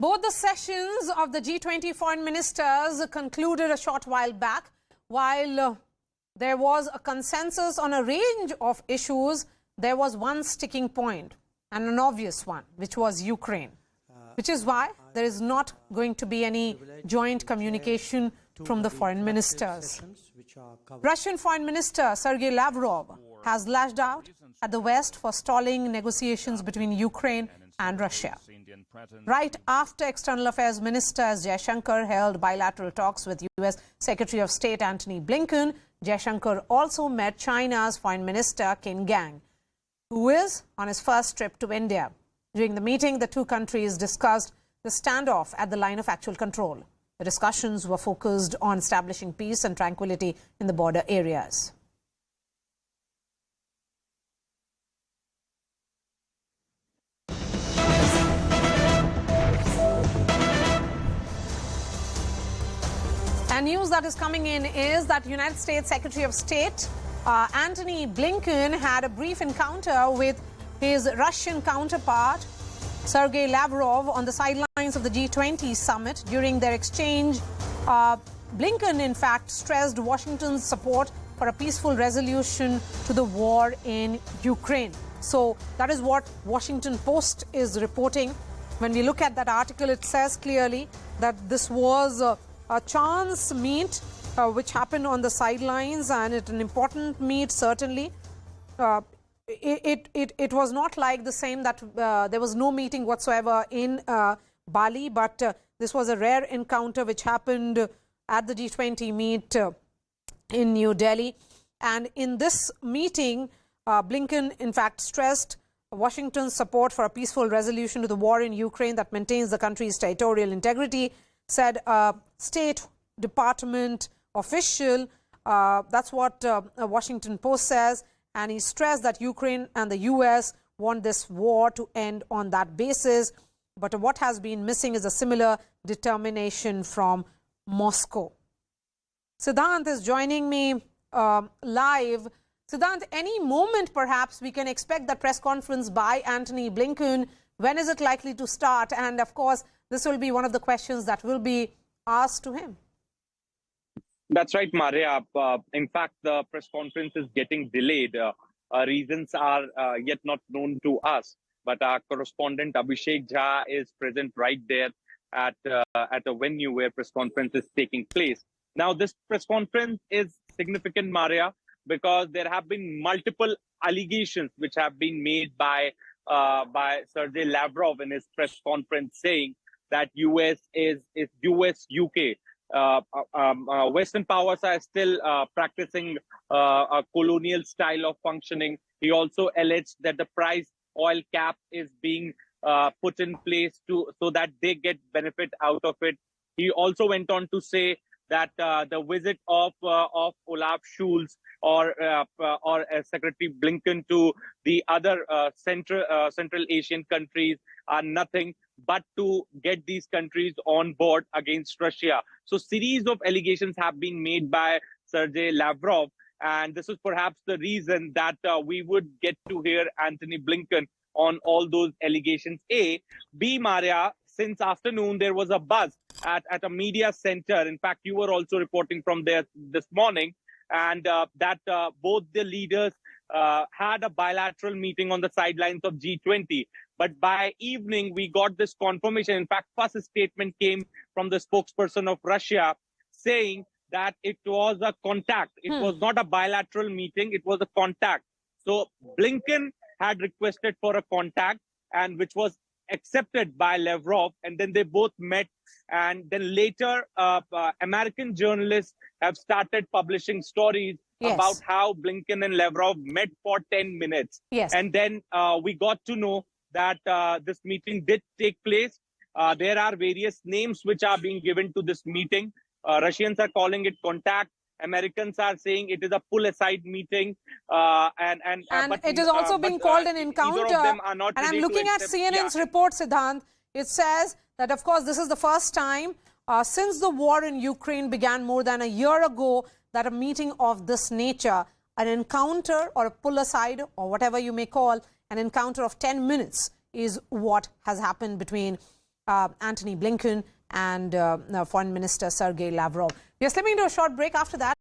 Both the sessions of the G20 foreign ministers concluded a short while back. While there was a consensus on a range of issues, there was one sticking point, and an obvious one, which was Ukraine. Which is why there is not going to be any joint communication from the foreign ministers. Russian Foreign Minister Sergey Lavrov has lashed out at the West for stalling negotiations between Ukraine and Russia. Right after External Affairs Minister S. Jaishankar held bilateral talks with U.S. Secretary of State Antony Blinken, Jaishankar also met China's Foreign Minister Qin Gang, who is on his first trip to India. During the meeting, the two countries discussed the standoff at the line of actual control. The discussions were focused on establishing peace and tranquility in the border areas. And news that is coming in is that United States Secretary of State Antony Blinken had a brief encounter with his Russian counterpart Sergey Lavrov on the sidelines of the G20 summit. During their exchange, Blinken in fact stressed Washington's support for a peaceful resolution to the war in Ukraine. So that is what Washington Post is reporting. When we look at that article, it says clearly that this was a chance meet which happened on the sidelines, and it's an important meet certainly. It was not like the same that there was no meeting whatsoever in Bali, but this was a rare encounter which happened at the G20 meet in New Delhi. And in this meeting, Blinken in fact stressed Washington's support for a peaceful resolution to the war in Ukraine that maintains the country's territorial integrity, said a State Department official. That's what Washington Post says. And he stressed that Ukraine and the U.S. want this war to end on that basis. But what has been missing is a similar determination from Moscow. Siddhant is joining me live. Siddhant, any moment perhaps we can expect that press conference by Antony Blinken. When is it likely to start? And of course, this will be one of the questions that will be asked to him. That's right, Maria. In fact, the press conference is getting delayed. Reasons are yet not known to us. But our correspondent Abhishek Jha is present right there at a venue where press conference is taking place. Now, this press conference is significant, Maria, because there have been multiple allegations which have been made by Sergey Lavrov in his press conference, saying that US-UK. Western powers are still practicing a colonial style of functioning. He also alleged that the price oil cap is being put in place so that they get benefit out of it. He also went on to say that the visit of Olaf Scholz or Secretary Blinken to the other Central Asian countries are nothing but to get these countries on board against Russia. So series of allegations have been made by Sergey Lavrov, and this is perhaps the reason that we would get to hear Antony Blinken on all those allegations. A. B, Maria, since afternoon there was a buzz at a media center. In fact, you were also reporting from there this morning, and that both the leaders had a bilateral meeting on the sidelines of G20. But by evening, we got this confirmation. In fact, first statement came from the spokesperson of Russia saying that it was a contact. It was not a bilateral meeting. It was a contact. So Blinken had requested for a contact, and which was accepted by Levrov. And then they both met. And then later, American journalists have started publishing stories about how Blinken and Levrov met for 10 minutes. Yes. And then we got to know that this meeting did take place. There are various names which are being given to this meeting. Russians are calling it contact. Americans are saying it is a pull-aside meeting. And it is also being called an encounter. And I'm looking at CNN's report, Siddhant. It says that, of course, this is the first time since the war in Ukraine began more than a year ago that a meeting of this nature, an encounter or a pull-aside or whatever you may call, an encounter of 10 minutes is what has happened between Antony Blinken and Foreign Minister Sergey Lavrov. We are slipping into a short break. After that,